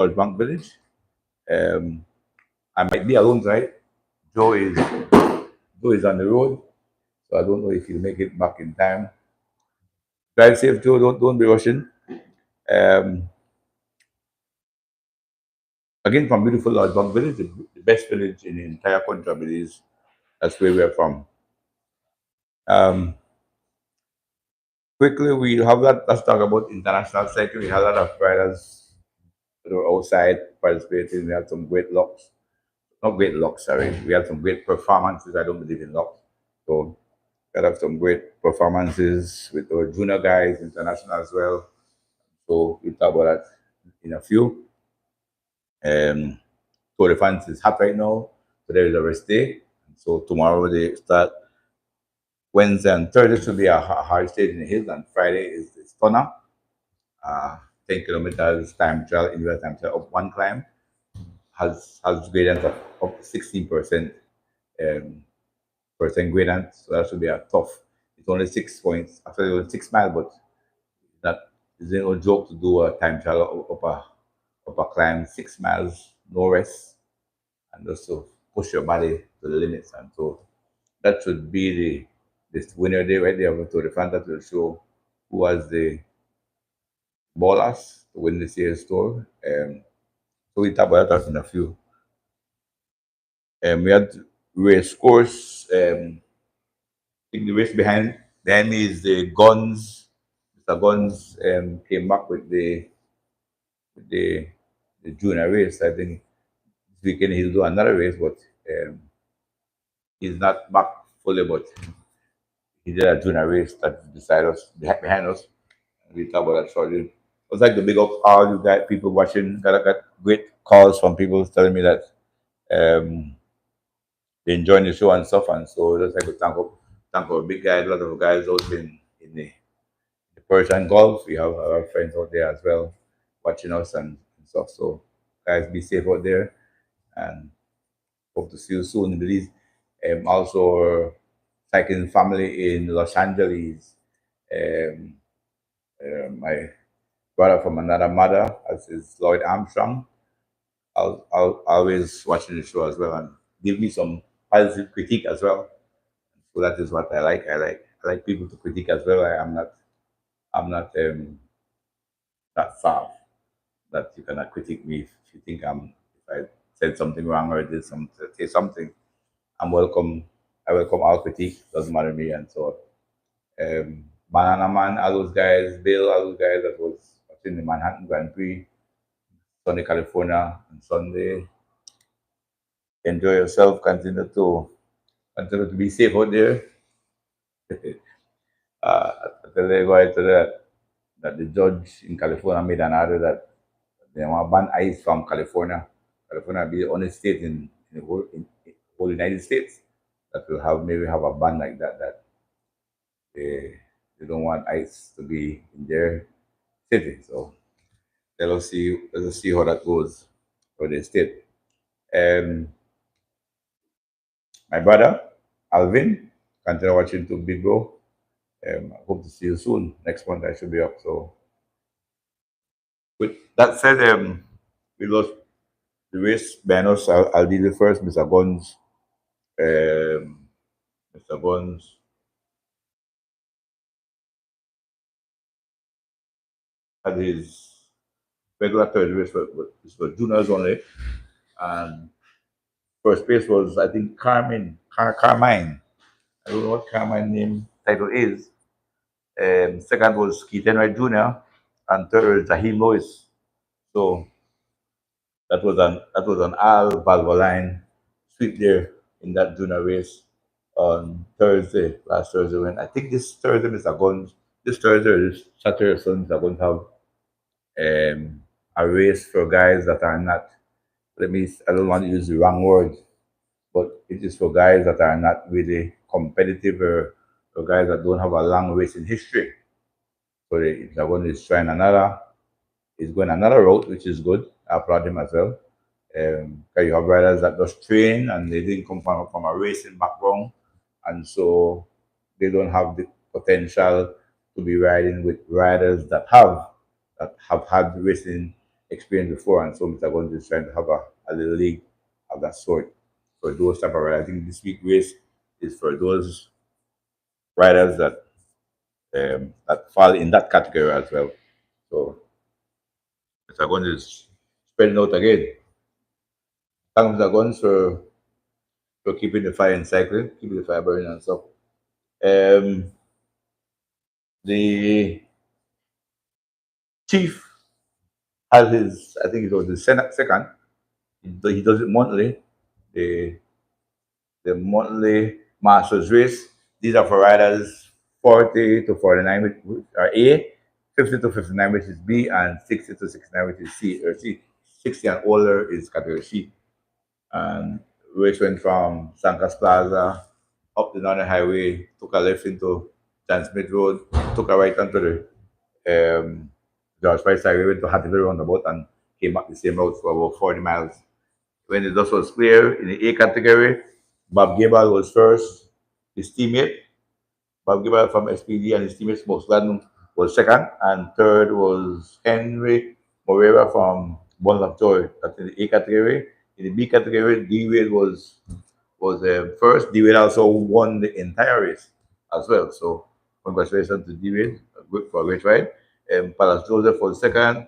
Lodge Bank Village. Um, I might be alone tonight. Joe is Joe is on the road, so I don't know if he'll make it back in time. Drive safe, Joe. Don't be rushing. Um, Again, from beautiful Lodge Bank Village, the best village in the entire country, I believe. That's where we're from. Um, Quickly, we have that. Let's talk about international cycling. We had a lot of riders that were outside participating. We had some great locks, not great locks, sorry. We had some great performances. I don't believe in locks. So we had some great performances with our junior guys, international as well. So we'll talk about that in a few. Um, Tour de France is hot right now. So there is a rest day. So tomorrow they start. Wednesday and Thursday should be a hard stage in the hills, and Friday is the stunner. 10 kilometers time trial, individual time trial up one climb has gradient of up to 16% um, percent gradient. So that should be a tough. It's only 6 points, actually only 6 miles, but that is no joke to do a time trial up a climb 6 miles, no rest, and just to push your body to the limits. And so that should be the this winner day right there to the front that will show who was the ballers to win this year's tour. So we talk about that in a few. We had race course. I think the race behind me is the Guns. Mr. Guns came back with the junior race. I think this weekend he'll do another race, but um, he's not back fully. But he did a junior race that beside us, behind us. We talk about that shortly. I was like to big up all you guys, people watching. Got great calls from people telling me that um, they enjoying the show and stuff. And so just like to thank our big guys, a lot of guys out in the Persian Gulf. We have our friends out there as well watching us and stuff. So guys, be safe out there and hope to see you soon. Please, also our cycling family in Los Angeles. Um, my brother from another mother, as is Lloyd Armstrong. I'll always watching the show as well and give me some positive critique as well. So that is what I like. I like people to critique as well. I'm not that soft that you cannot critique me if you think if I said something wrong or did some say something. I'm welcome. I welcome all critique. Doesn't matter to me. And so Banana Man, all those guys, Bill, all those guys that was watching the Manhattan Grand Prix, Sunday, California on Sunday. Enjoy yourself. Continue to be safe out there. I tell you guys that the judge in California made an order that they want to ban ice from California. California will be the only state in the whole United States that will have maybe have a ban like that. That they don't want ice to be in their city. So let us see how that goes for the state. Um, my brother Alvin, continue watching to Big Bro. I hope to see you soon. Next month I should be up. So with that said, we lost the race banners. I'll be the first, Mr. Guns. Mr. Guns had his regular third race for juniors only. And first place was I think Carmine. I don't know what Carmine name title is. Second was Keith Enright Jr. and third Zahim Lewis. So that was an all Valvoline sweep there in that junior race on Thursday, last Thursday when I think this Thursday Mr. Guns this Thursday or this Saturday or Sunday are going to have a race for guys that are not I don't want to use the wrong word, but it is for guys that are not really competitive or guys that don't have a long racing history. So they're going to try he's going another route, which is good. I applaud him as well. 'Cause you have riders that just train and they didn't come from a racing background, and so they don't have the potential to be riding with riders that have had racing experienced before, and so Mr. Guns is trying to have a little league of that sort for those type of riders. I think this week race is for those riders that fall in that category as well. So Mr. Guns is spreading out again. Thank Mr. Guns for keeping the fire in cycling, keeping the fire burning and stuff. Um, the chief has his, I think it was the second. He does it monthly. The the monthly Masters race. These are for riders 40 to 49, which are A, 50 to 59, which is B, and 60 to 69, which is C. Or C, 60 and older is category C. And race went from Sancas Plaza up the Northern Highway, took a left into John Smith Road, took a right onto the George Price Highway, went to Hattieville roundabout, and came back the same route for about 40 miles. When the dust was clear in the A category, Bob Gable was first. His teammate, Bob Gable from SPD, and his teammate Smoke Gladden was second, and third was Henry Moreira from Bundle of Joy. That's in the A category. In the B category, D Wade was first. D Wade also won the entire race as well. So congratulations to D Wade, for a great ride. Palace Joseph was second,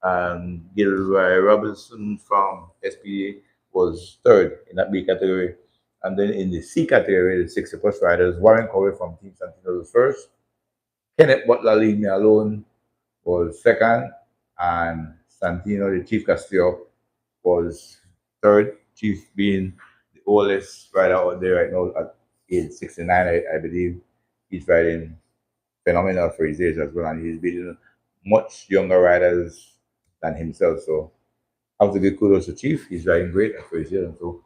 and Gilroy Robinson from SPA was third in that B category. And then in the C category, the 60 plus riders, Warren Corey from Team Santino was first. Kenneth Butler, Leave Me Alone, was second. And Santino, the Chief Castillo, was third. Chief being the oldest rider out there right now at age 69, I believe. He's riding phenomenal for his age as well. And he's beating much younger riders than himself. So I have to give kudos to Chief. He's riding great for his age. And so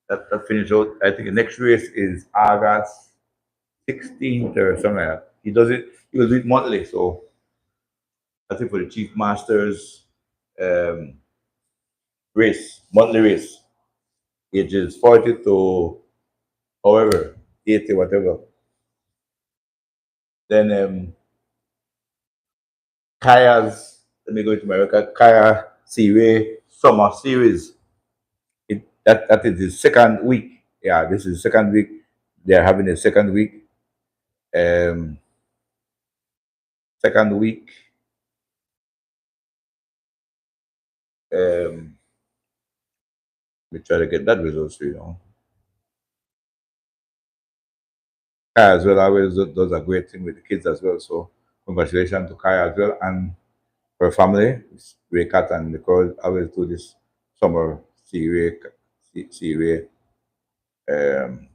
that finished out. I think the next race is August 16th or something like that. He will do it monthly. So I think for the Chief Masters um, race, monthly race, ages 40 to however, 80, whatever. Then Kaya's, let me go to my record, Kaya Seaway Summer Series. That is the second week. Yeah, this is the second week. They are having a second week. Um, second week. We try to get that results, Kaya as well always does a great thing with the kids as well. So congratulations to Kaya as well and her family. Ray Cat and Nicole always do this summer Seaway. Um,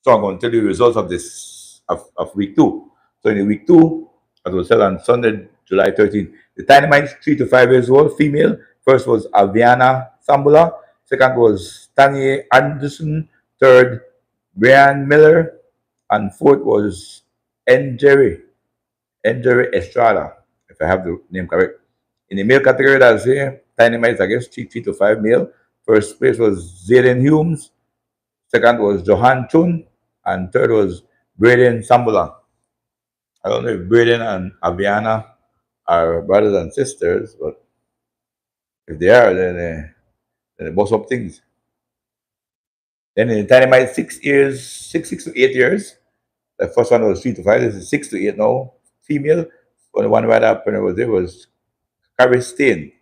so I'm going to tell you the results of this of week two. So in the week two, as was said on Sunday, July 13th, the Dynamite 3 to 5 years old female. First was Aviana Sambula. Second was Tanya Anderson. Third, Brian Miller. And fourth was Enjeri Estrada, if I have the name correct. In the male category, that's here, Dynamite, I guess, 3 to 5 male. First place was Zayden Humes. Second was Johan Chun. And third was Braden Sambula. I don't know if Braden and Aviana are brothers and sisters, but if they are, then they both up things. Then in the Dynamite, 6 years, 6 to 8 years. The first one was 3 to 5. This is 6 to 8 now. Female. But the one right up when I was there was Carrie Steen.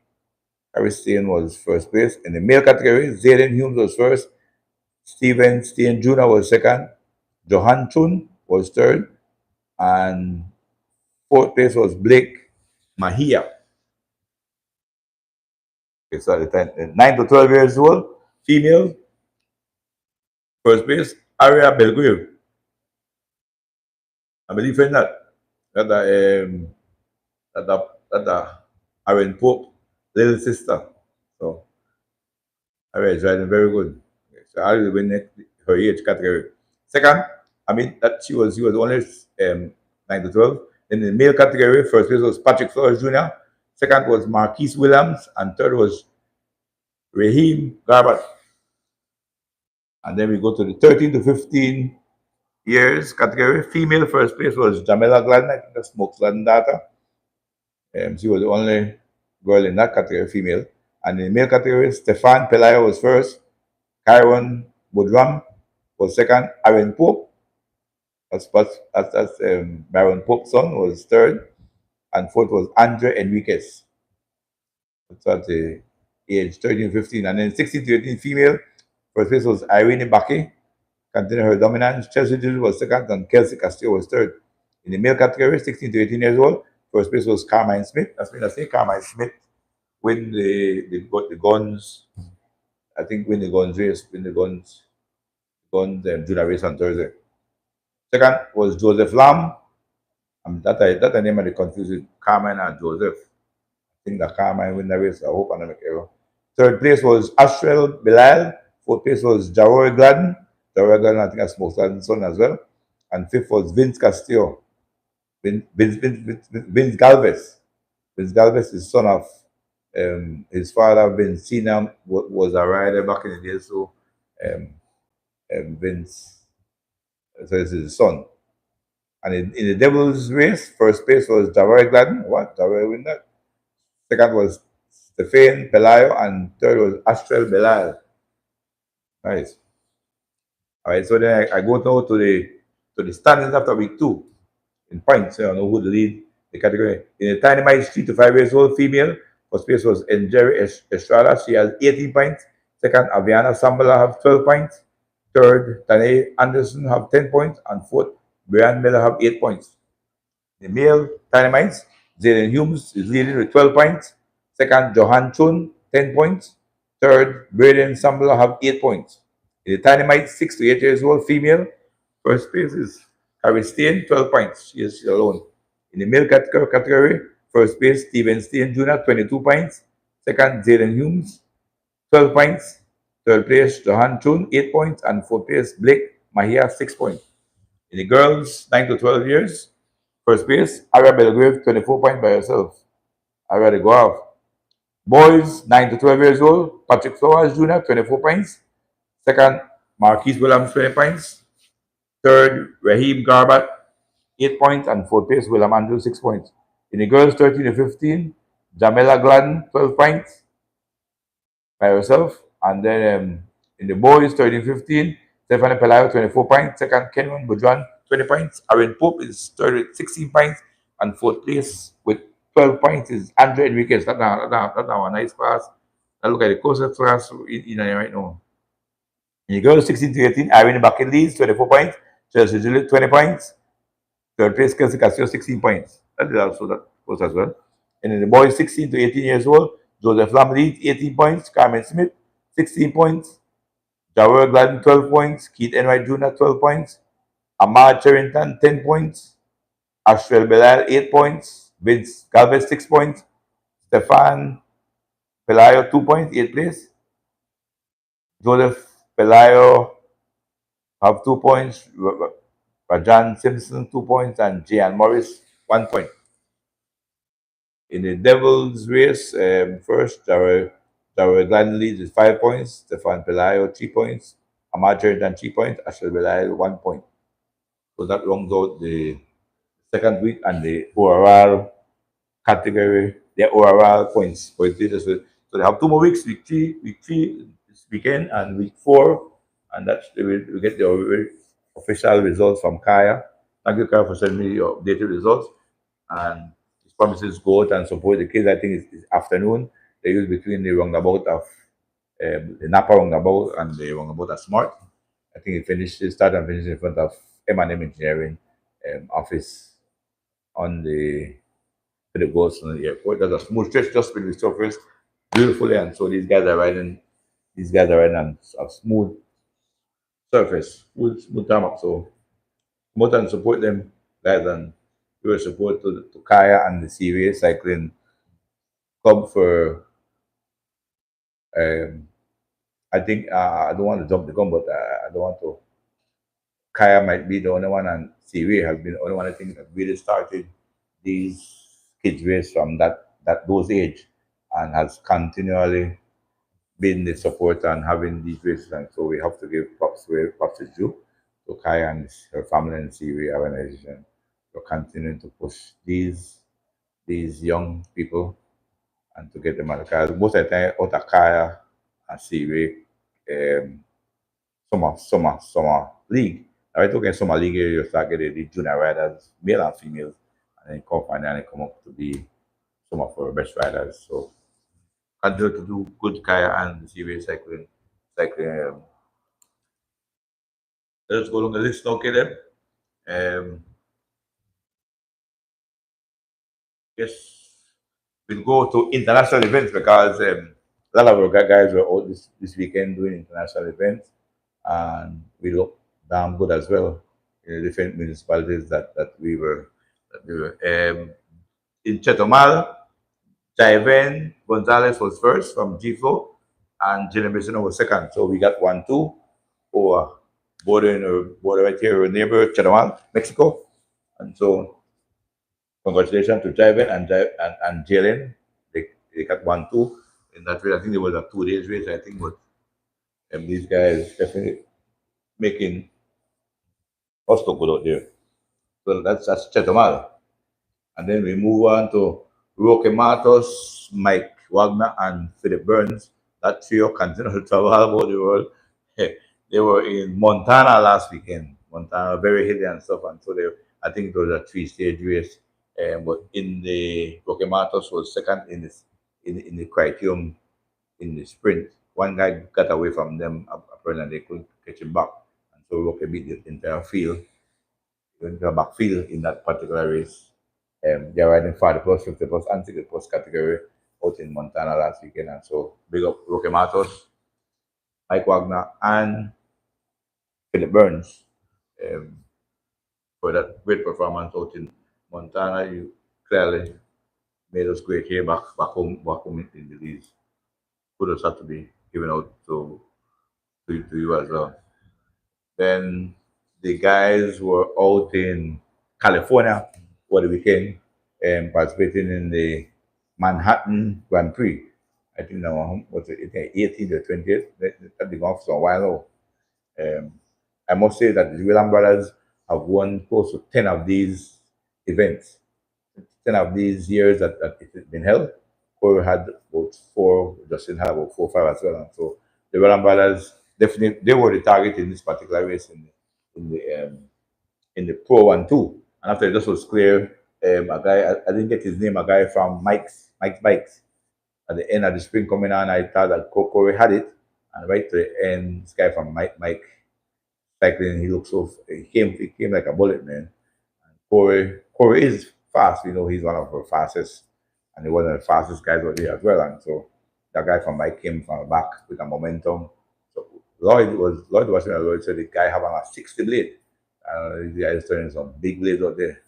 Carrie Steen was first place. In the male category, Zayden Humes was first. Stephen Steen Jr. was second. Johan Chun was third. And fourth place was Blake Mahia. Okay, so at the time, 9 to 12 years old, female. First place, Aria Belgrave. I believe in that. That Aaron Pope, little sister. So Aria is riding very good. Okay, so Aria will win her age category. Second, I mean that she was only 9 to 12. In the male category, first place was Patrick Flores Jr., second was Marquise Williams, and third was Raheem Garbat. And then we go to the 13 to 15 years category. Female first place was Jamila Gladden, I think that's Smoke's Gladden data. She was the only girl in that category, female. And in the male category, Stefan Pelayo was first, Kyron Budram was second, Aaron Pope, Baron Pope's son, was third, and fourth was Andre Enriquez. That's at the age 13, 15. And then 16 to 18 female, first place was Irene Baki, continued her dominance. Chelsea Dill was second, and Kelsey Castillo was third. In the male category, 16 to 18 years old, first place was Carmine Smith. That's been I say Carmine Smith win the guns. I think win the guns race, win the guns junior race on Thursday. Second was Joseph Lamb. That I name I confused with Carmine and Joseph. I think that Carmine win the race. I hope I don't make error. Third place was Astrel Bilal. Fourth place was Jaroy Gladden. Jaroy Gladden, I think that's most Gladden's son as well. And fifth was Vince Castillo. Vince Galvez. Vince Galvez is son of his father, Vince Senior, was a rider back in the day. So um, Vince, so this is his son. And in the Devils race, first place was Jaroy Gladden. What? Jaroy win that. Second was Stefan Pelayo, and third was Astrel Belal. Nice. All right, so then I go now to the standings after week 2 in points. So I know who the lead the category. In the tiny mice, 3 to 5 years old female, first place was Enjeri Estrada. She has 18 points. Second, Aviana Sambala have 12 points. Third, Tane Anderson have 10 points. And fourth, Brian Miller have 8 points. The male tiny mice, Zayden Humes is leading with 12 points. Second, Johan Chun, 10 points. Third, Braden Sambala have 8 points. In the tiny mice, 6 to 8 years old female, first place is Carrie Steen, 12 points. She is alone. In the male category, first place, Steven Steen Jr., 22 points. Second, Zayden Humes, 12 points. Third place, Johan Chun, 8 points. And fourth place, Blake Mahia, 6 points. In the girls, 9 to 12 years, first place, Aria Belgrave, 24 points by herself. Aria de Guav. Boys, 9 to 12 years old, Patrick Flores Jr., 24 points. Second, Marquise Williams, 20 points. Third, Raheem Garbat, 8 points. And fourth place, William Andrew, 6 points. In the girls, 13 to 15, Jamela Gladden, 12 points by herself. And then in the boys, 13 to 15, Stephanie Pelayo, 24 points. Second, Kenyon Bujuan, 20 points. Aaron Pope is third with 16 points. And fourth place with 12 points is Andre Enriquez. That's now a nice class. I look at the closest class in right now. In the girls, 16 to 18, Irene Bucket leads, 24 points. Chelsea Juliet, 20 points. Third place, Kelsey Castillo, 16 points. That is also that close as well. And in the boys, 16 to 18 years old, Joseph Lamb leads, 18 points. Carmen Smith, 16 points. Jawer Gladden, 12 points. Keith Enright Jr., 12 points. Ahmad Charrington, 10 points. Astrel Belal, 8 points. Vince Galvez, 6 points. Stefan Pelayo, 2 points, 8th place. Joseph Pelayo have 2 points. Rajan Simpson, 2 points. And Jan Morris, 1 point. In the Devils race, first, Jawer Gladden leads with 5 points. Stefan Pelayo, 3 points. Ahmad Charrington, 3 points. Astrel Belal, 1 point. So that rounds out the second week and the overall category, the overall points. So they have 2 more weeks, week 3 this weekend, and week 4, and that's we will get the official results from Kaya. Thank you, Kaya, for sending me your updated results. And his promises go out and support the kids. I think it's afternoon. They use between the roundabout of the Napa roundabout and the roundabout at Smart. I think it started and finished in front of M&M Engineering office on the Ghost on the airport. There's a smooth stretch just been resurfaced beautifully, and so these guys are riding. These guys are riding on a smooth surface, smooth tarmac. So more than support them, guys, and your support to Kaya and the Series Cycling Club for. Um, I think I don't want to jump the gun, but I don't want to. Kaya might be the only one, and Siri has been the only one I think that really started these kids race from those age, and has continually been the supporter and having these races. And so we have to give props where props is due to Kaya and her family and Siri organization for continuing to push these young people and to get them out of cars. Most of the time, out of Kaya and Seaway, um, summer league. Now, I talking summer league area, you start getting the junior riders, male and female, and then come finally and they come up to be some of our best riders. So continue to do good Kaya and Seaway cycling. Cycling. Let's go along the list, okay then. Um, yes, we'll go to international events because a lot of our guys were out this weekend doing international events, and we look damn good as well in the different municipalities that we were. In Chetomal, Jaiven Gonzalez was first from GFO, and Jenna was second. So we got 1-2 for border right here, neighbor Chetomal, Mexico. And so congratulations to Jaiven and Jalen. They got 1-2 in that race. I think there was a 2 days race, I think, but these guys definitely making us look good out there. So that's Chetomal. And then we move on to Roque Matos, Mike Wagner, and Philip Burns. That trio continue to travel all over the world. They were in Montana last weekend. Montana, very hilly and stuff. And so I think it was a three-stage race. But in the Roque Matos was second in the criterium in the sprint. One guy got away from them apparently they couldn't catch him back. And so Roque beat the entire field, the entire backfield in that particular race. They're riding 40 plus, 50 plus, and 60 plus category out in Montana last weekend. And so big up Roque Matos, Mike Wagner, and Philip Burns um, for that great performance out in Montana. You clearly made us great here back home in the leagues. Kudos have to be given out to you as well. Then the guys were out in California for the weekend and participating in the Manhattan Grand Prix. I think now was it 18th or 20th? That been off for a while now. Um, I must say that the William brothers have won close to 10 of these events, 10 of these years that it has been held. Corey had about four, Justin had about 4 or 5 as well. And so the William brothers definitely they were the target in this particular race in the um, in the Pro One too. And after this was clear, a guy I didn't get his name, a guy from Mike's Bikes. At the end of the spring coming on, I thought that Corey had it, and right to the end, this guy from Mike cycling, he came like a bullet, man. Corey is fast, he's one of the fastest, and he was one of the fastest guys out there as well. And so that guy from Mike came from the back with a momentum. So Lloyd was watching, Lloyd said the guy having a 60 blade. The guy is turning some big blades out there.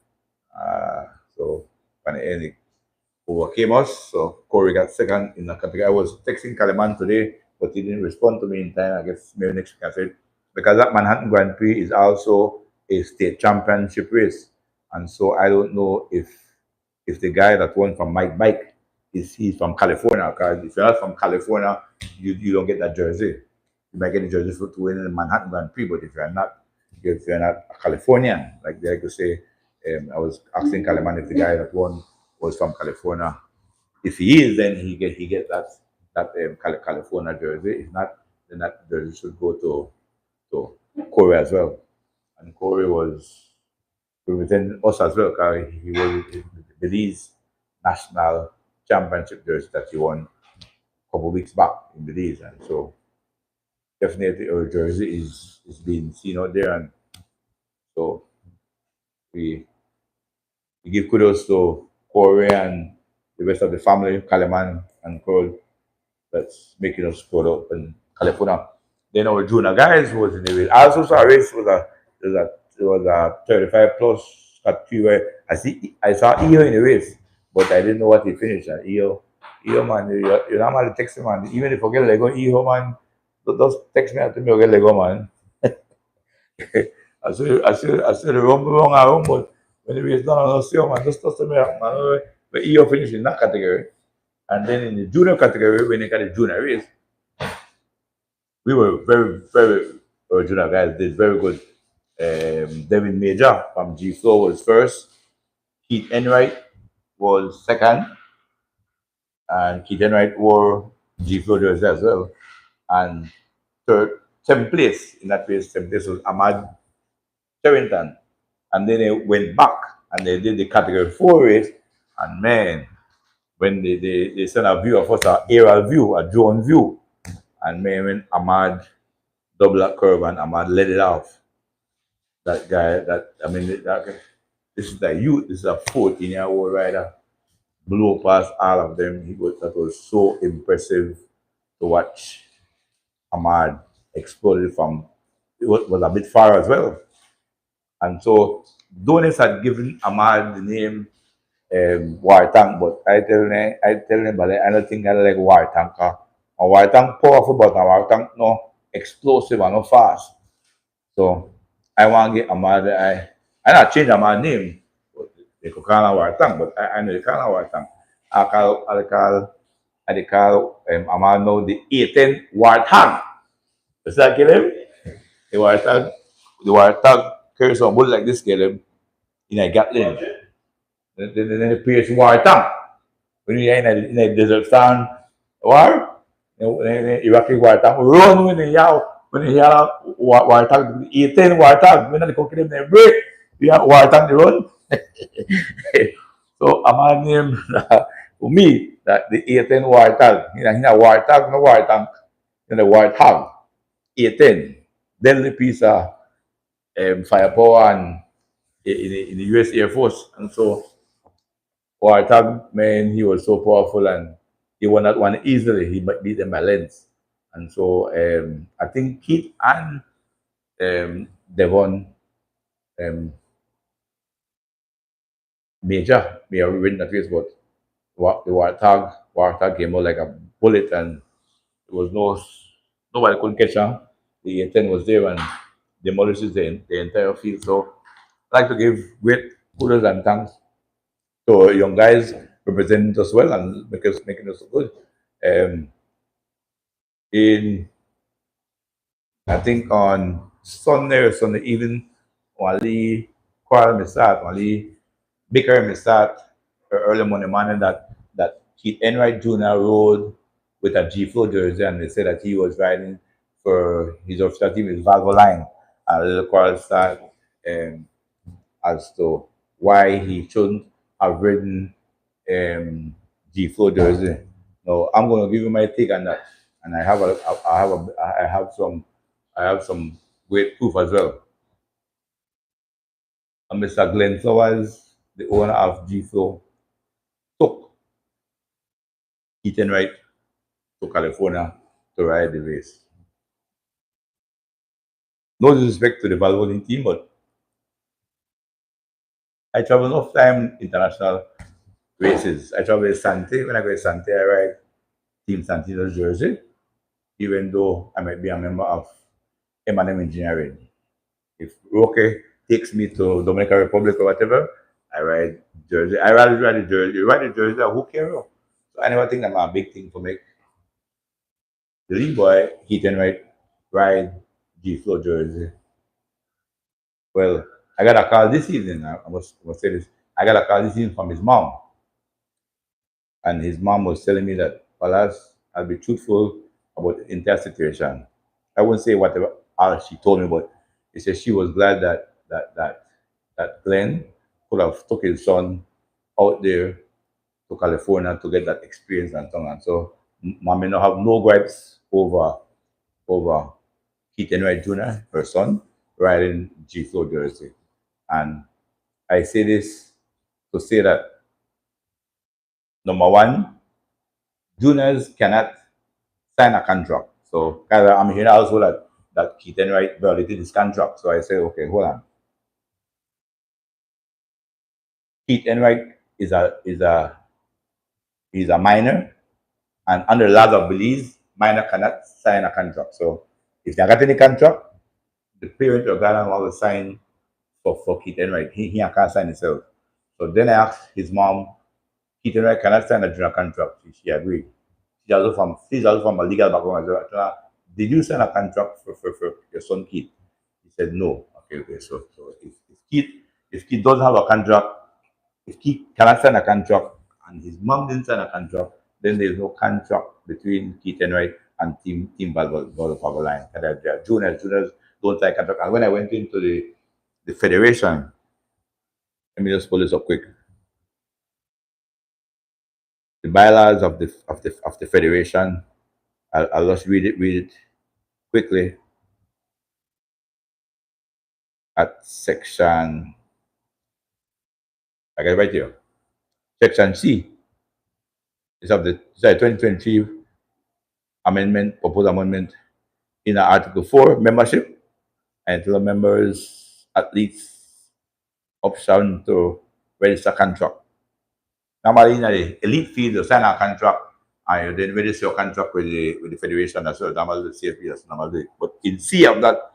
So by the end, he overcame us. So Corey got second in the category. I was texting Kaliman today, but he didn't respond to me in time. I guess maybe next week I said because that Manhattan Grand Prix is also a state championship race, and so I don't know if the guy that won from Mike Bike he's from California. Because if you're not from California, you don't get that jersey. You might get the jersey to win the Manhattan Grand Prix, but if you're not a Californian, like they like to say, I was asking Kaliman if the guy that won was from California. If he is, then he get that California jersey. If not, then that jersey should go to Corey as well. And Corey was representing us as well because he was the Belize national championship jersey that he won a couple of weeks back in Belize. And so definitely our jersey is being seen out there. And so we we give kudos to Corey and the rest of the family, Kaleman and Cole, that's making us go up in California. Then our junior guys was in the race. I also saw a race it was a 35 plus category. I saw EO in the race, but I didn't know what he finished. And EO man, you normally text him man. Even if you get Lego, EO man, just text me and tell me you get Lego man. I said the wrong around, but when the race done, I don't see man. Just tell me, man. But EO finished in that category. And then in the junior category, when they got the junior race, we were very, very, our junior guys did very good. Devin Major from G Flow was first. Keith Enright was second. and Keith Enright wore G Flow jersey as well. And third, seventh place in that race, seventh place was Ahmad Sherrington. And then they went back and they did the category 4 race. And man, when they sent a view of us, an aerial view, a drone view. And man, when Ahmad double that curve and Ahmad let it off, that guy, that, I mean, this is the youth, this is a 14-year-old rider, blew past all of them. That was so impressive to watch Ahmad exploded from, was a bit far as well. And so Donis had given Ahmad the name War Tank, but I tell him, but I don't think I like War Tank. A War Tank powerful, but a War Tank no explosive and no fast. So I want to get Ahmad, I not change Ahmad name, but they could call him War Tank, but I know they call him War Tank. I call Ahmad now the 18 War Tank. Does that get him? The Warthog, the Warthog carries some bull like this, get him in a Gatlin. Then the PS Warthog. When you're in a desert town, war, the Iraqi Warthog run when they yell Warthog, 18 Warthog, when they cook them, they break. You have Warthog, they run. So, I'm going to name for me that the 18 Warthog. You know, Warthog, no Warthog, you know, Warthog, 18. Then the piece of firepower and in the U.S. Air Force. And so Warthog, man, he was so powerful and he won that one easily. He beat them by lengths. And so I think Keith and Devon um, Major may have written that race, but the Warthog came out like a bullet and there was nobody couldn't catch him. The intent was there and demolishes the entire field. So I'd like to give great kudos and thanks to young guys representing us well and making us so good. Um, in I think on Sunday evening, Wali Kuala Misat, Wali Baker Misat, early morning that Keith Enright Jr. rode with a G Flow jersey and they said that he was riding for his official team is Valvoline. And a little quarrel start um, as to why he shouldn't have ridden G Flow jersey. Now I'm going to give you my take on that, and I have some great proof as well. And Mr. Glenn Flowers, the owner of G Flow, took Keaton Wright to California to ride the race. No disrespect to the Valvoline team, but I travel enough time international races. I travel with Sante. When I go to Sante, I ride Team Santino's jersey, even though I might be a member of M&M Engineering. If Roque takes me to Dominican Republic or whatever, I ride jersey. I rather ride the jersey. You ride the jersey, who cares? So I never think that's a big thing for me. The league boy, he can ride G Flow jersey. Well, I got a call this evening. I must say this. I got a call this evening from his mom. And his mom was telling me that, Palas, I'll be truthful about the entire situation. I won't say whatever else she told me, but she said she was glad that Glenn could have took his son out there to California to get that experience and so on. So mommy now have no gripes over Keith Enright Jr., her son, riding G Flow jersey. And I say this to say that number one, juniors cannot sign a contract. So I'm hearing also that Keith Enright violated his contract. So I say, okay, hold on. Keith Enright is a minor, and under the laws of Belize, minor cannot sign a contract. So if they got any contract, the parent or guardian will sign for Keith Enright. He can't sign himself. So then I asked his mom, Keith Enright cannot sign a junior contract. She agreed. She's also from a legal background as well. I told her, did you sign a contract for your son Keith? He said no. Okay. So if Keith doesn't have a contract, if Keith cannot sign a contract and his mom didn't sign a contract, then there's no contract between Keith Enright and Team Valvo Line. And they're juniors don't sign contract. And when I went into the federation, let me just pull this up quick. The bylaws of the federation. I'll just read it quickly at section. I got it right here. Section C is of the 2023 amendment, proposed amendment in Article 4, membership, and to the members at least option to register contract. Normally, in the elite field, you sign a contract and you then register your contract with the federation as well. Normally, the CFP that's normally. But in C of that,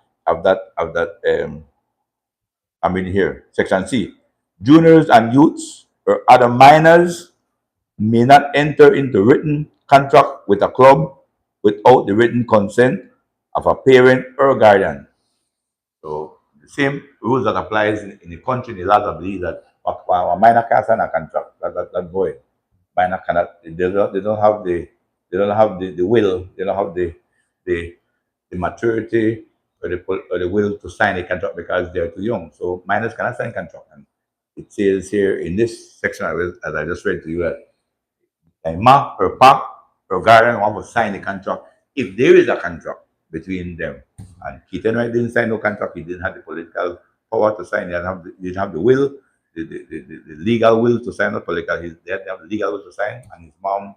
I mean here, section C, juniors and youths or other minors may not enter into written contract with a club without the written consent of a parent or guardian. So the same rules that applies in the country, the laws, I believe that a minor can't sign a contract. That boy, minor cannot. They don't have the will. They don't have the the maturity or the will to sign a contract because they're too young. So minors cannot sign contract. And it says here in this section, as I just read to you, that a ma or pa or guardian want to sign the contract if there is a contract between them. And Keith Enright didn't sign no contract. He didn't have the political power to sign. He didn't have the will, the legal will to sign, not political. He didn't have the legal will to sign. And his mom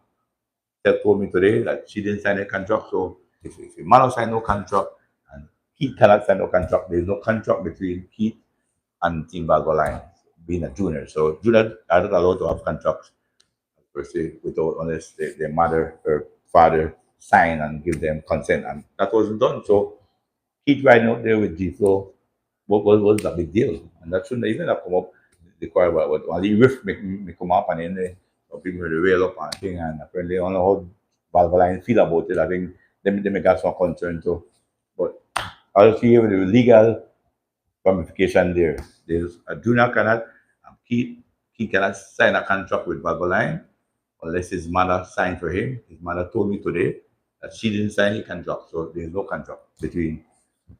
told me today that she didn't sign a contract. So if a man sign no contract and Keith cannot sign no contract, there's no contract between Keith and Team Valvo Line being a junior. So junior are not allowed to have contracts per se without unless their mother or father sign and give them consent. And that wasn't done. So Keith riding out there with G Flow was a big deal. And that shouldn't even have come up. The choir but only riff me come up and then people will rail up and thing and apparently I don't know how Valvoline feel about it. I think they may got some concern too. But I'll see with the legal ramification there. There's a junior cannot he cannot sign a contract with Valvoline unless his mother signed for him. His mother told me today that she didn't sign any contract, so there's no contract between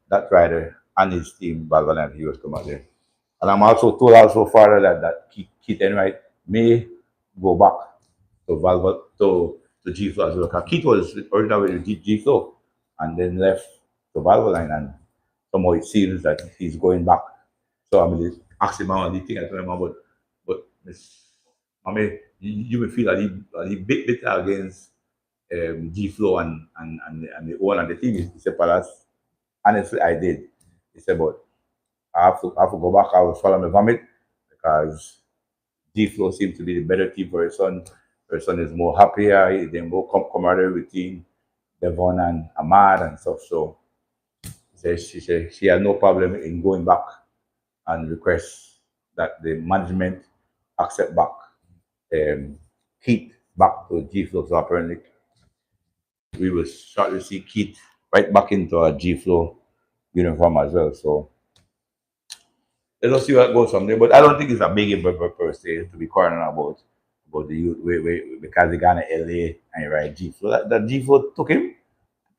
that rider and his team, Valvoline. He was come out there. And I'm also told also further that Keith Enright may go back to Valvo to G Flow as well. Because Keith was originally with G Flow and then left to Valvoline, and somehow it seems that he's going back. So I'm mean, asking my the thing I told him about, but I mean, you will feel that he bit bitter against G Flow and the owner and the team. He said, Palace, honestly, I did. He said, but I have to go back. I will follow my vomit because G Flow seems to be the better team for his son. Her son is more happier. They're more camaraderie with team, Devon and Ahmad and stuff. So she said she had no problem in going back and request that the management accept back Keith back to G Flow. So apparently we will shortly see Keith right back into a G Flow uniform as well. So let us see what goes from there. But I don't think it's a big per se to be quarreling about the youth because he got in LA and he ride G Flow. That G Flow took him,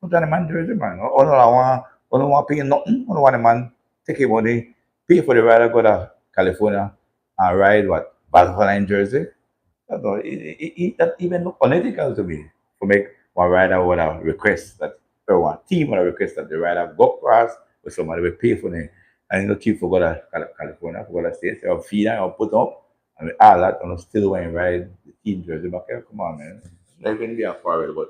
put on the man jersey, man. Oh no, I don't want to pay nothing. I don't want the man take him money, pay for the rider, go to California and ride what? Valvoline jersey. That, no, that even look unethical to me. To make one rider would have request that, or one team would have request that the rider go across with somebody will pay for it. And you know, chief for go to California, for go to States, or feed or put up, and all that, and still want to ride the team jersey back here. Come on, man. It's not going to be a forward, but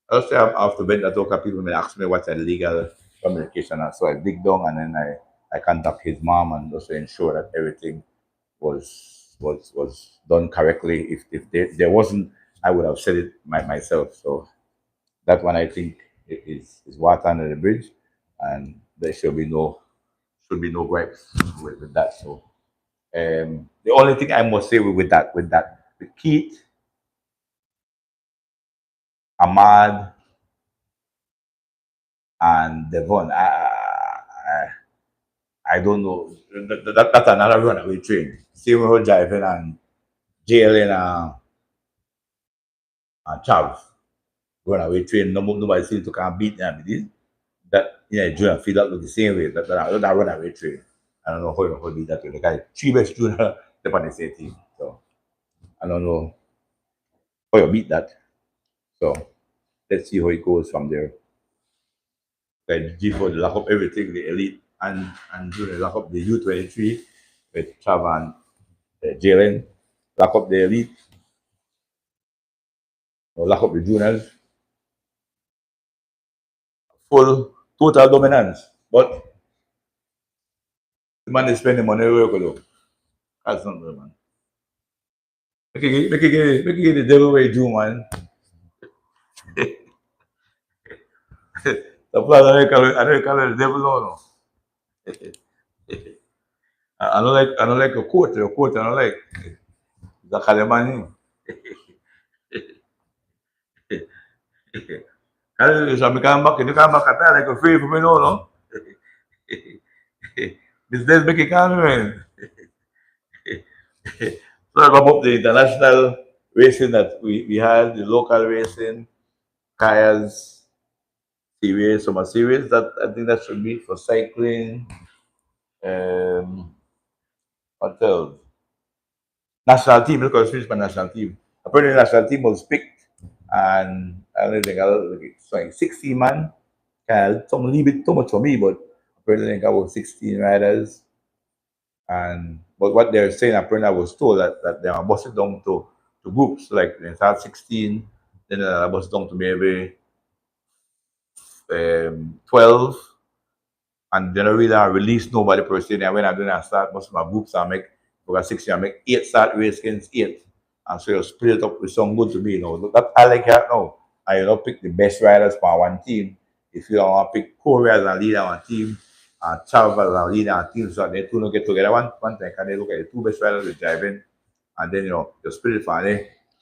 I'll say after bed, that talk people may ask me what's a legal communication. And so I dig down and then I contact his mom and also ensure that everything was done correctly. If there wasn't, I would have said it myself. So that one I think is water under the bridge, and there should be no gripes with that. So the only thing I must say with Keith, Ahmad, and Devon, I don't know. That's another runaway train. Same with driving and jailing and Chav. Runaway train, nobody seems to come beat them. It is that junior feel that look the same way. That runaway train. I don't know how beat that way. The guy, three best junior, they're on the same team. So I don't know how you beat that. So let's see how it goes from there. Like G4 lock up everything, the elite and junior lock up the U23 with Chav and Jalen, lock up the elite, or lock up the juniors, full total dominance. But the man is spending money everywhere, though. That's not good, man. Make it get the devil way do, man. The plan I don't call it the devil, no. I don't like a quote, I don't like the Kalemani. Sabi ka back, hindi ka makata, like a free for me, no? Business make it come, man. So I come up the international racing that we had, the local racing, Kaya's series, summer series, that I think that should be for cycling, what else? National team, because finished my national team. Apparently, the national team was picked, and I don't think it's like 16 man. Some a little bit too much for me, but apparently, I think I was 16 riders. And but what they're saying, apparently, I was told that they are busted down to groups, like they start 16, then I bust down to maybe 12, and then I really release nobody per se. And when I do that start, most of my groups I make for 16, I make 8 start race against 8. And so you split it up with some good to me, That I like that now. I pick the best riders for one team. If you want to pick core riders and lead on team, and travel and lead on team, so they two don't get together one time, and they look at the two best riders with driving, and then you split it for them.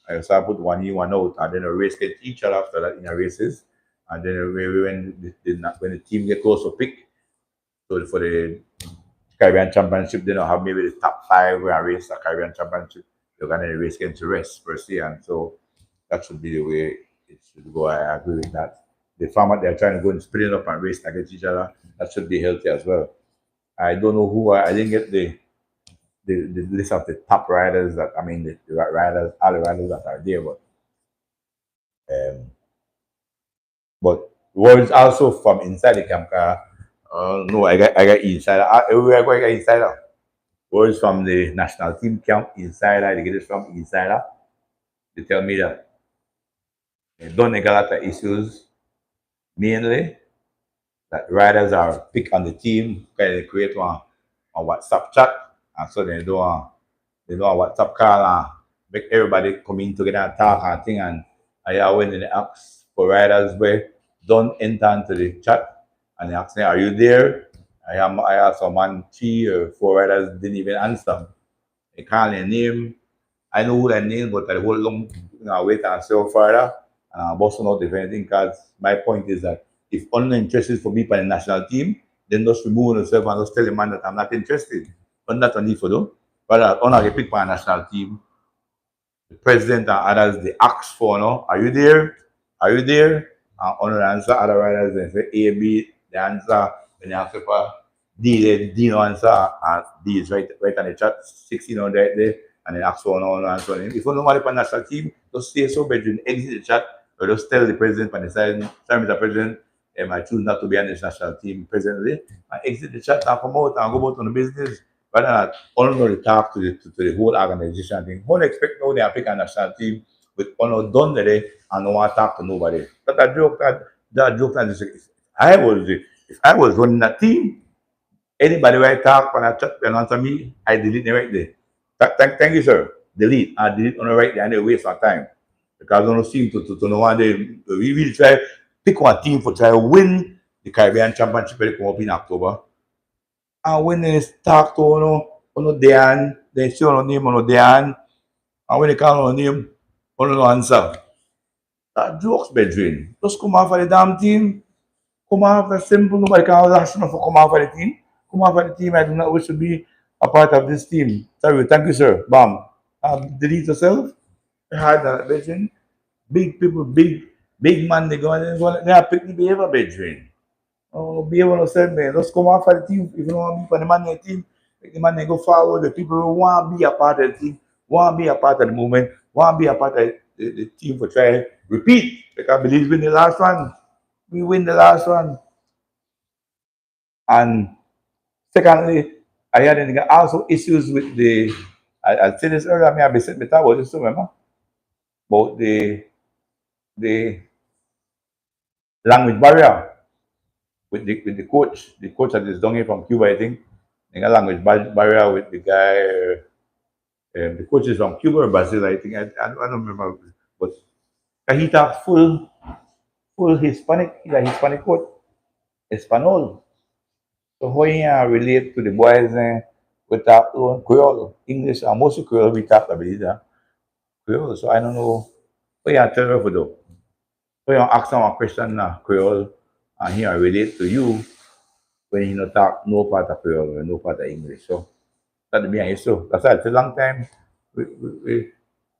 And so I put one in, one out, and then a race get each other after that in the races. And then when the team get close to pick, so for the Caribbean Championship, they don't have maybe the top 5 where I race the Caribbean Championship. You're going to race against the rest per se. And so that should be the way it should go. I agree with that. The format they're trying to go and split it up and race against each other, that should be healthy as well. I don't know who I didn't get the list of the top riders that I mean the riders, all the riders that are there, um, but words also from inside the camp car. No, I got insider. Everywhere I go, I got insider. Words from the national team camp insider. They get it from insider. They tell me that they don't get a lot of issues. Mainly that riders are picked on the team. They create one on WhatsApp chat, and so they do a WhatsApp call and make everybody come in together and talk and thing. And I went in the apps for riders where don't enter into the chat and they ask me, "Are you there?" I asked someone 3 or 4 riders didn't even answer. They call their name. I know who their name, but I hold long wait and so further. And I'm also not if anything because my point is that if only interested for me by the national team, then just remove yourself and just tell the man that I'm not interested. But not only for them. But I only pick my national team. The president and others they ask for are you there? Are you there? And honor answer other riders and say A, B, the answer, when they answer for D, D no answer, and D is right on the chat, 16 on right there, and then ask for no answer. If you nobody for national team, just stay so bedroom, exit the chat, or just tell the president on the side, sorry, Mr. President, I choose not to be on this national team presently, and exit the chat and come out and go out on the business. Rather than only talk to the whole organization thing. Who expect now they pick a national team with only done there and no one talk to nobody. But that joke that is if I was running that team, anybody where I talk when I chat and answer me, I delete it right there. Thank you, sir. Delete. I delete on the right there and they waste our time. Because I don't seem to know why we really try pick one team for try to win the Caribbean Championship that come up in October. And when they talk to Dean, they say name Dean, and when they call name, no answer. That jokes, bedroom. Just come off of the damn team. Come off the simple. Nobody can ask for come off of the team. Come off of the team. I do not wish to be a part of this team. Sorry, thank you, sir. Bam. Delete yourself. Hard that bedroom. Big people, big man, they go and they are pick the behavior bedroom. Oh, behavior no said, man, let's come out for the team. If you don't want to be for the man in the team, make the man they go forward. The people who want to be a part of the team, want to be a part of the movement, want to be a part of the team for try repeat. Because I believe in the last one. We win the last one. And secondly, I had also issues with the I said this earlier, I mean I've been saying about this too, remember? About the language barrier with the coach. The coach that is down here from Cuba, I think. They got language barrier with the guy. The coach is from Cuba or Brazil, I think. I don't remember, but he talks full Hispanic. He's a Hispanic coach, Espanol. So how you relate to the boys with that Creole, English, and mostly Creole we talk about it, Creole. So I don't know. What you tell her for though? So you ask them a question Creole, and he relate to you when you not talk no part of Creole or no part of English. So that be an issue. That's why it's a long time.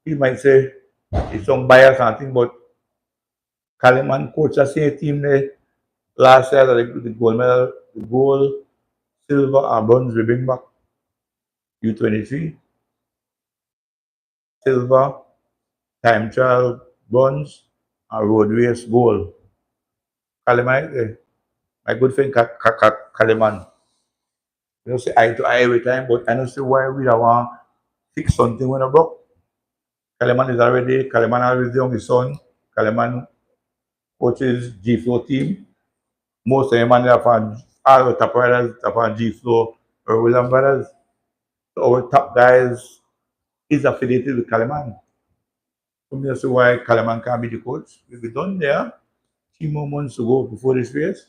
He might say it's some bias and thing, but Kaliman coach the same team there last year, the gold medal, the gold, silver, and bronze we bring back U23, silver, time trial, bronze, and road race gold. Kaliman, my good friend Kaliman. You know, say eye to eye every time, but I don't see why we don't want fix something when I broke. Kaliman is already, Kaliman always the only son. Kaliman coaches G Flow team. Most of them are from all the top riders, top on G Flow or William Brothers. So our top guys is affiliated with Kaliman. So me see why Kaliman can't be the coach. We'll be done there. 3 more months to go before this race.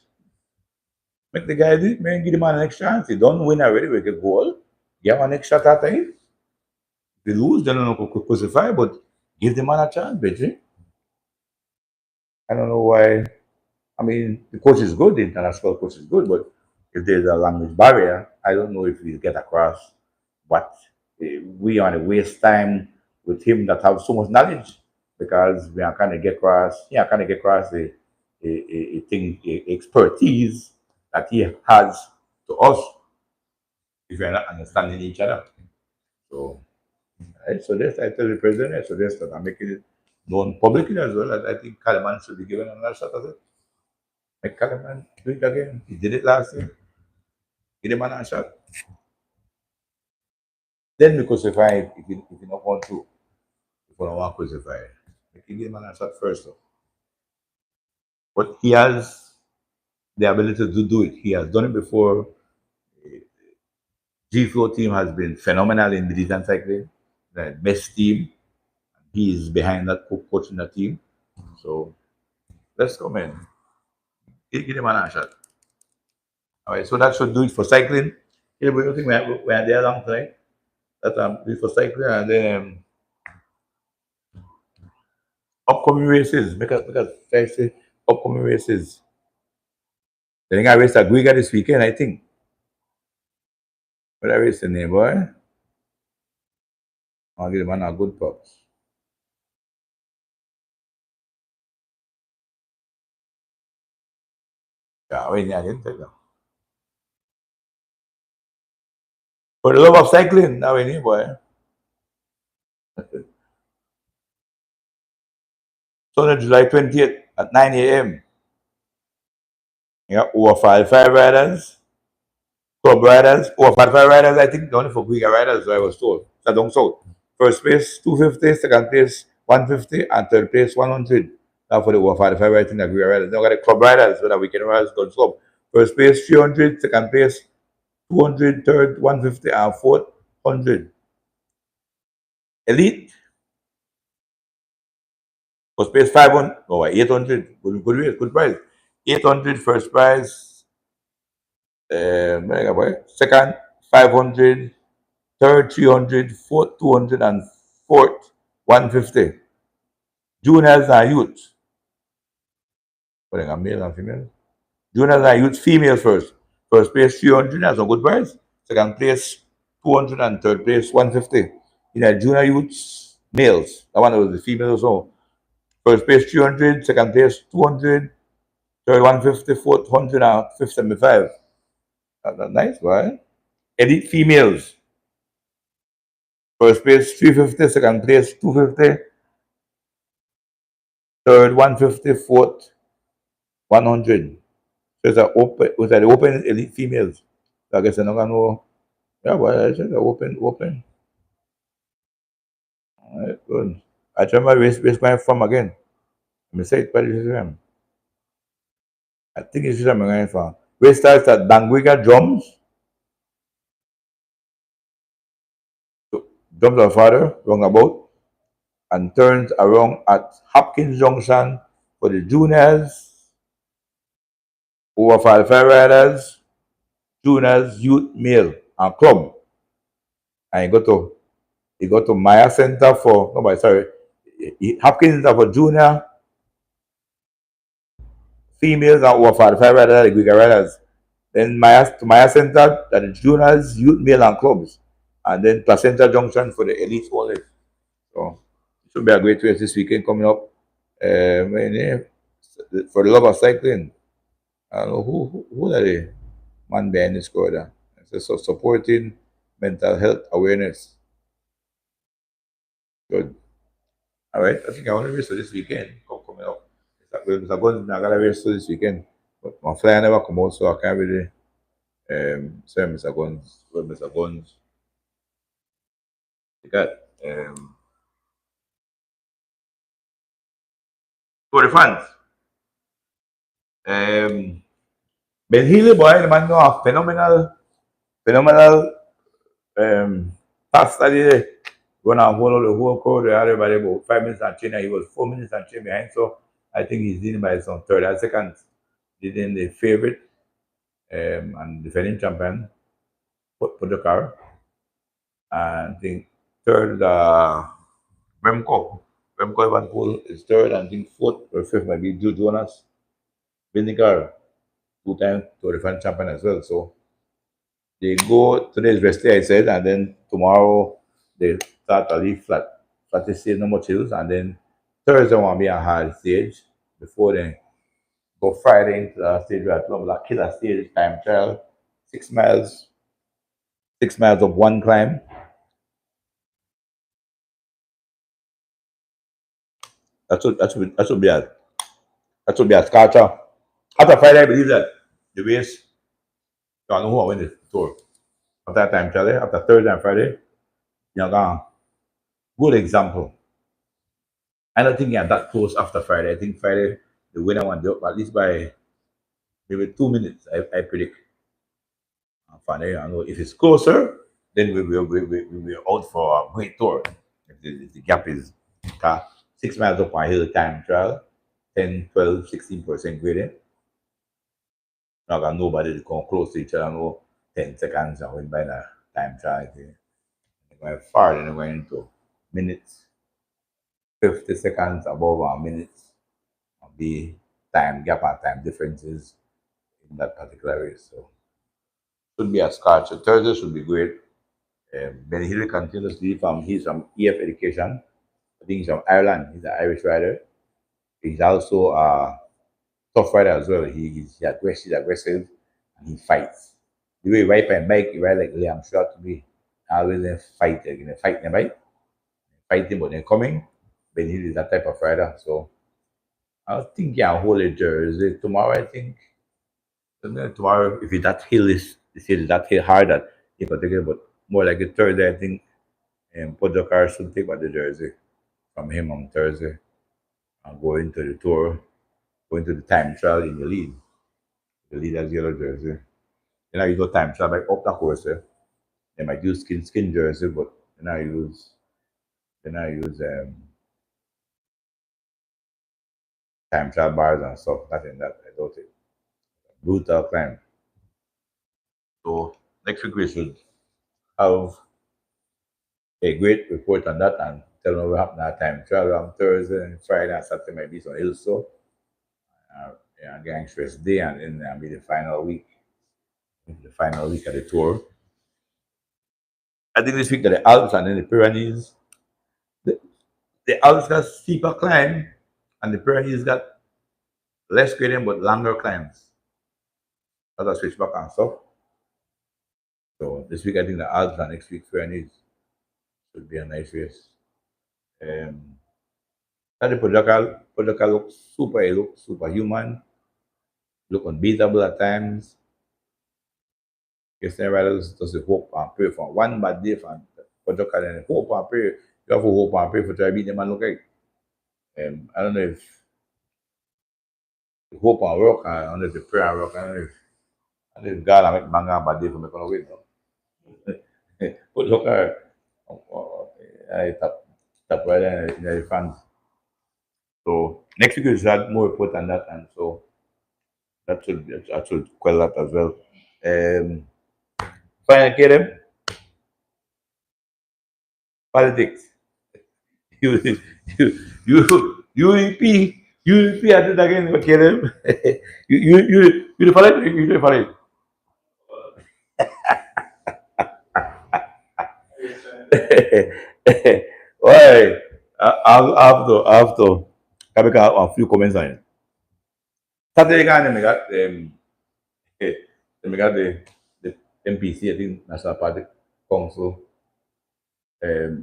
Make the guy do it, man, give the man an next chance. He don't win already, we get goal. Give him an next shot at it. If they lose, they don't know who crucify, but give the man a chance, Betty. I don't know why. I mean, the coach is good, the international coach is good, but if there's a language barrier, I don't know if we get across what we are to waste time with him that have so much knowledge because we are kind of get across, kind of get across a thing, expertise that he has to us if we are not understanding each other. So, right, so this I tell the president, I suggest that I'm making it known publicly as well. I think Kaliman should be given another shot at it. Make Kaliman do it again. He did it last year. Give him another shot. Then we crucify it if you don't want to. If you don't want to crucify it. Make him give him another shot first though. But he has the ability to do it. He has done it before. G Flow team has been phenomenal in Militant cycling. The best team. He is behind that coaching the team. So let's come in. Give him another shot. All right, so that should do it for cycling. Yeah, but I think we're there long time. That do it for cycling and then upcoming races. Because I say upcoming races. I think I race at Guiga this weekend, I think. But I race the name, boy. I'll give the man a good props. Yeah, wait, I didn't tell them. For the love of cycling, now we need, boy. Sunday, July 20th at 9 a.m. Yeah, over 5 riders, club riders, over 5 riders, I think, only for Guiga riders, I was told. So down south. First place 250, second place 150, and third place 100. Now for the over 45 riders in the Guiga riders. Now got the club riders, so that weekend riders guns club. First place 300, second place 200, third 150, and fourth 100. Elite first place 500, 800. Good race, good prize. 800 first prize. Second 500, third 300, fourth 200, and fourth 150. Juniors and youth. Male and female. Juniors and youth females first. First place 300, that's a good prize. Second place 200, and third place 150. In the junior youths, males. That one was the females also. First place 300, second place 200, third 150, fourth 100, and fifth 75. That's nice, right? Elite females. First place 350, second place 250, third 150, fourth 100. So it's an open elite females. So I guess I'm not gonna know. Yeah, well, it's an open. All right, good. I try my waist my from again. Let me say it, but I think it's I'm going from. Waist starts at Danguiga drums. So, drums are father, wrong about, and turns around at Hopkins Junction for the juniors, over 45 riders, juniors, youth, male, and club. And you go to Maya Center for nobody sorry. Hopkins Center for junior, females, and over 45 riders, the Giga riders. Then Maya Center, that is juniors, youth, male, and clubs. And then Placenta Junction for the elite only. So it should be a great race this weekend coming up. For the love of cycling, I don't know who are the man behind this score there. So supporting mental health awareness. Good. All right. I think I want to race for this weekend. Coming up. Mr. Guns, I got to race for this weekend. But my flyer never come out, so I can't really say Mr. Guns. Well, Mr. Guns. You got for the fans. Ben Healy, boy, the man know a phenomenal pass study. Run a whole code, everybody about 5 minutes and change. He was 4 minutes and change behind. So I think he's leading by some third and second. Leading the favorite and defending champion, put the car. And I think third, Remco. Remco Evenepoel is third, and I think fourth or fifth might be Joe Jonas. Vinegar, two-time Tour de France champion as well. So they go today's rest day, I said, and then tomorrow they start a leaf flat stage, no more chills, and then Thursday will be a hard stage before they go Friday into the stage where like killer stage time trial, 6 miles, 6 miles of one climb. That should be a scatter. After Friday, I believe that the race, I don't know who will win the tour. After that time trial, after Thursday and Friday, you're gone. Good example. I don't think you're that close after Friday. I think Friday the winner won the at least by maybe 2 minutes. I predict. Friday, I know if it's closer, then we're out for a great tour. If the gap is 6 miles up a hill time trial, 10, 12, 16% gradient. Not got nobody to come close to each other, no 10 seconds and win by the time trial. They're going far, then they're going into minutes, 50 seconds above our minutes of the time gap and time differences in that particular race. So should be a scratch. So Thursday should be great. Ben Hill continuously he's from EF Education. I think he's from Ireland. He's an Irish rider. He's also a tough rider as well. He's aggressive and he fights. The way he ride by bike, he ride like Liam Short to be always in fight, like in a fight in a bike. Fighting but then coming. Ben Hill is that type of rider. So I think yeah, hold a jersey. Tomorrow I think tomorrow if it, that hill is that hill hard that in particular, but more like a Thursday, I think Pogacar should take back the jersey from him on Thursday and go into the tour, go into the time trial in the lead. The lead has yellow jersey. Then I go time trial like up the course. They might use skin jersey, but then I use time trial bars and stuff. Nothing that I don't think. Brutal climb. So next week we should have a great report on that and tell them what happened that time. Trial on Thursday and Friday and Saturday might be some hill so Gangsters Day, and then that'll be the final week of the tour. I think this week got the Alps and then the Pyrenees. The Alps got steeper climb And the Pyrenees got less gradient but longer climbs. As I switch back and stuff. So this week I think the Alps and next week Pyrenees should be a nice race. And the Pogacar looks super, he looks superhuman, look unbeatable at times. Christian Riders does the hope and pray for one bad day for Pogacar and hope and pray. You have to hope and pray for try beat them and look like. I don't know if hope and work, I don't know if the prayer and work, I don't know if God and make manga bad day for me gonna win. Pogacar, I tap right in the fans. So next week is that more report on that, and so that should quell that as well. Final Kerem, politics. You, UEP at it again, Kerem. You follow it? You follow it? Why? I have to make a few comments on it. Saturday, I got we got the MPC, I think National Party Council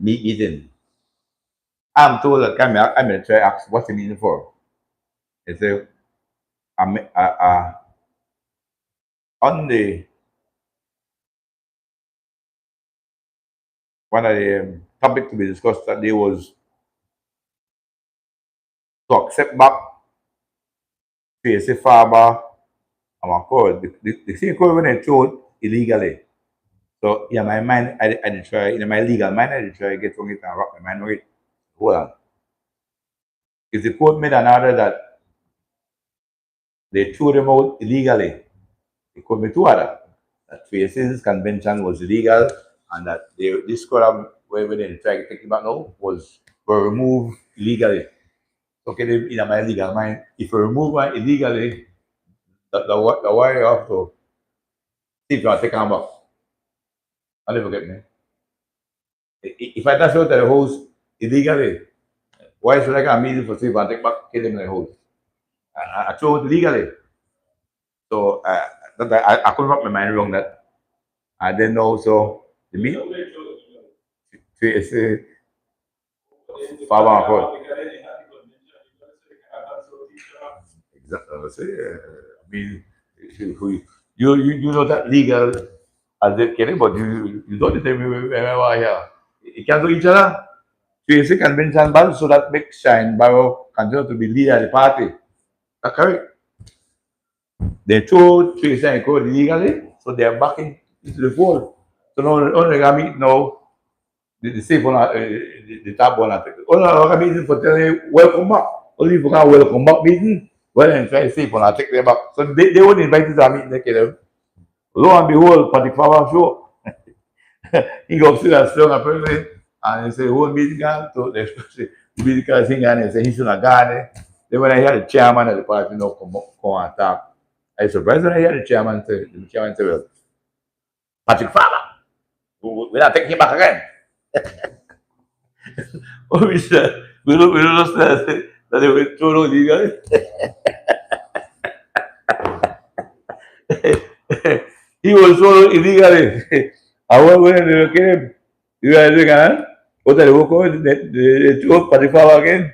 meeting. I'm told that I'm going to try ask what's the meeting for. It's a on the one of the topic to be discussed that day was to accept back PSA Faber and my code. The same code when I showed illegally. So in my mind, I did try in my legal mind, I did try to get from it and rock my mind with it. Hold on. If the court made an order that they threw them out illegally, the court made two orders. That PSA's convention was illegal and that this court where they try to take it back now were removed illegally. Okay, in my legal mind, if you remove one illegally, the why you have to see if you want to take them back. I'll never get me. If I dash out the house illegally, why should I come meeting for see if I take back kill them in the house? I throw it legally. So I couldn't wrap my mind around that. And then also the meat is far more. Exactly. I mean, you know that legal as they can, but you don't tell me where here. You can do each other. PSA convention ban so that makes Shine Barrow continue to be leader of the party. That's correct. They told PSA and code illegally, so they are backing into the fold. So now only Gami now the safe one the top one only Gami is for telling welcome back. Only for welcome back meeting. Well and try to safe one take them back. So they won't invite you to a meeting they lo and behold, Patrick Faber show. He goes to that strong apparently and he say whole meeting gone to the meeting guy thing and say he should have gone. Then when I hear the chairman of the party come and talk, I surprised when I hear the chairman say well, Patrick Faber, we're not taking him back again. Oh, we don't understand that they were thrown out legal. He was thrown illegally. I went when they came, you guys again. What are they going they threw Patrick Faber again.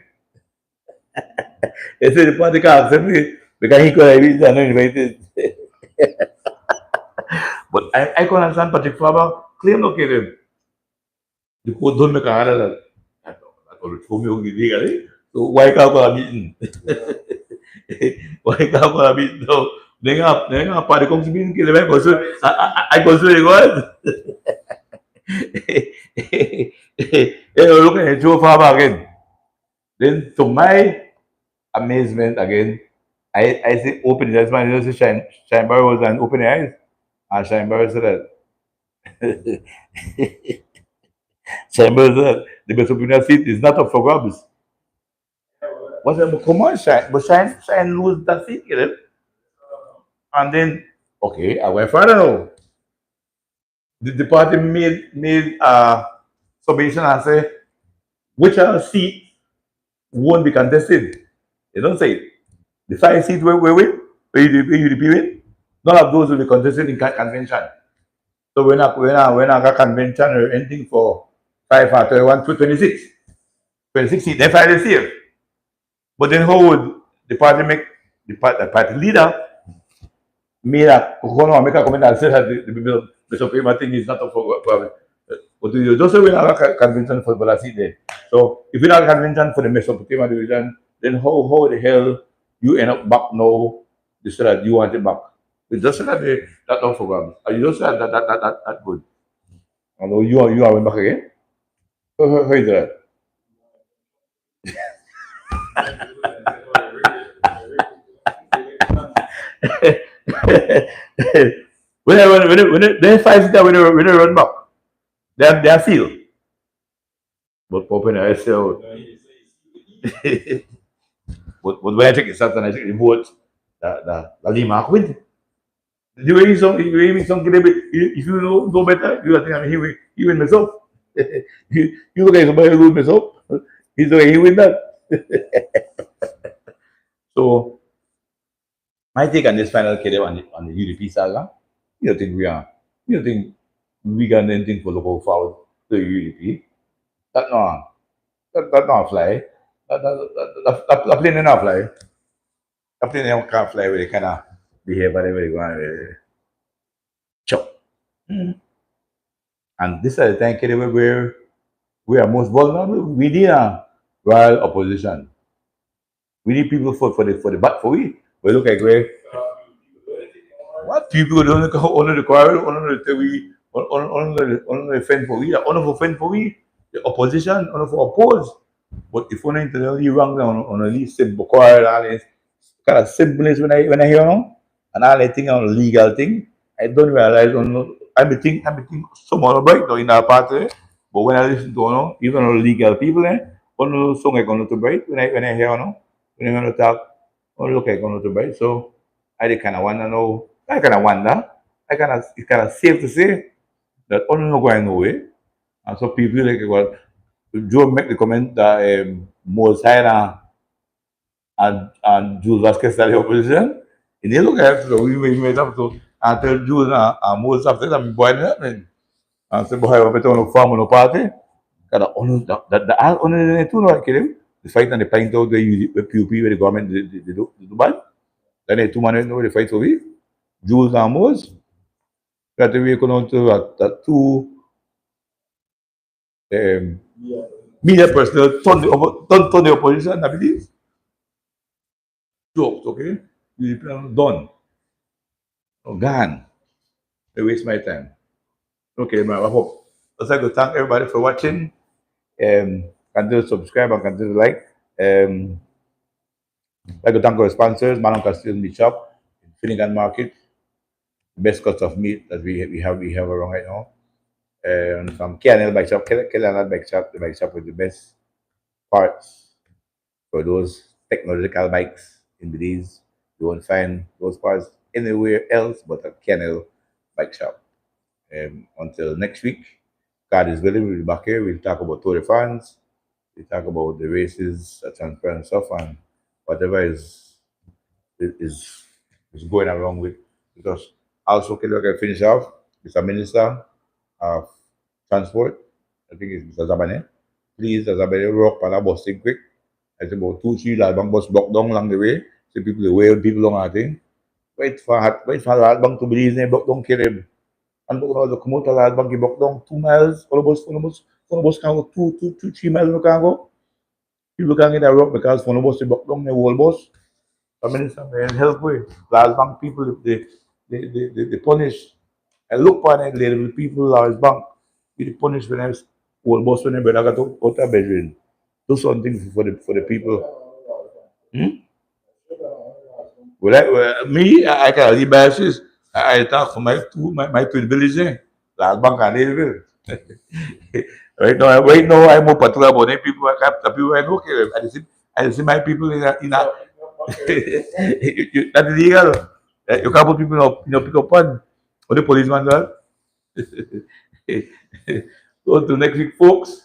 They said the party can't accept me because he could have been invited. But I can understand Patrick Faber claim no kill him. The court don't make a order that I told throw me out illegally. So why can't go a meeting? Why can't go a meeting now? Nenga party comes meeting kill him. I consider it what? Look at Joe Faber again. Then to my amazement again, I see open that's why I say Shine Barrow was an open eyes. And Shine Barrow said that Shine Barrow said that the best opinion seat is not up for grabs. What's that? Come on, Shine. But Shine lose that seat, you know? And then okay, I went further now. The party made submission and say which seat won't be contested. They don't say it. The 5 seats where UDP win, none of those will be contested in convention. So we're not got convention or anything for 5 or 31 to 26. 26 seats, they finally see it. But then how would the party make the party leader make a comment and say that the Supreme thing is not up for but you just say we have a convention for Balasi there. So if we have a convention for the Mesopotamia division, then how the hell you end up back now? You said that you want it back. You just said that that not for you just said that good. Although you are back again. How is that? When they fight that when they run back, they are feel. But Pope I say, but when I take it Saturn, I take the vote, the Lima win. The way you some if you know better, you think I mean he win myself. You look at somebody who lose myself, he's the way he win that. So my take on this final KD on the UDP saga, you don't think you don't think we got anything for local forward to UDP? That no, that not fly. That plane not fly. That plane can't fly with the kind of behavior they go on. Chop. And this is the time KD where we are most vulnerable. We need a royal opposition. We need people for the back for we. We look like where what people don't go under the quarrel, under the we on the fend for we, on the fend for we, the opposition, on for oppose. But if we're internally wrong on a least simple quarrel, all this kind of simpleness when I hear them, and all I think on legal thing, I don't realize on I think some other break though in our party, but when I listen to even on legal people on the song I gonna to break when I hear when I gonna talk, on look I gonna to break. So I kind of wanna know. I kind of wonder. It's kind of safe to say that only no going nowhere. And so people like well, Joe make the comment that Mosaina and Jules Vasquez are the opposition. And they look at so we made up to tell Jules and Moses after that boy and say boy we better no farm no party. Kada only the only the two no kidding. The fight and the pint out the PUP where the government do bad. Then the two man know the fight for we. Jules and Moses. That we can to that two media personnel turn the opposition, I believe. Jokes, okay? You done. Oh, gone. They waste my time. Okay, man, I hope. I'd like to thank everybody for watching. Continue to subscribe and continue to like. I'd like to thank our sponsors, Manon Castillo Meat Shop, Finnegan Market, best cut of meat that we have around right now. And from KNL Bike Shop, KNL Bike Shop, the bike shop with the best parts for those technological bikes in Belize. You won't find those parts anywhere else but at KNL Bike Shop. Until next week, God is willing, we'll be back here. We'll talk about Tour de France. We'll talk about the races, transparent stuff, and whatever is going along with. Because also, can I finish off? Mr. Minister of Transport, I think it's Mr. Zabane. Please, Zabane, rock para busting quick. It's about 2-3 lalbang bus block down along the way. So people the way people long ating. Wait for lalbang to Belize na block down Kirib. Ano ko na kumunta lalbang ki block down 2 miles, almost kango 2-3 miles no kango. People can get a rock because for almost the block down the whole bus. I mean, it's help with lalbang people they punish. And look for it, little people large bank. They punish when I was whole bus when I got to a bedroom. Do something for the people. Me, I can leave basis. I talk for my twin village. Last bank and Leadville. Right now, I'm more particular about the people the people I know. I see my people in a that's illegal. You can't put people pick up on or the policeman there. So until next week, folks.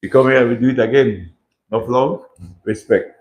We come here, we do it again. No love, respect.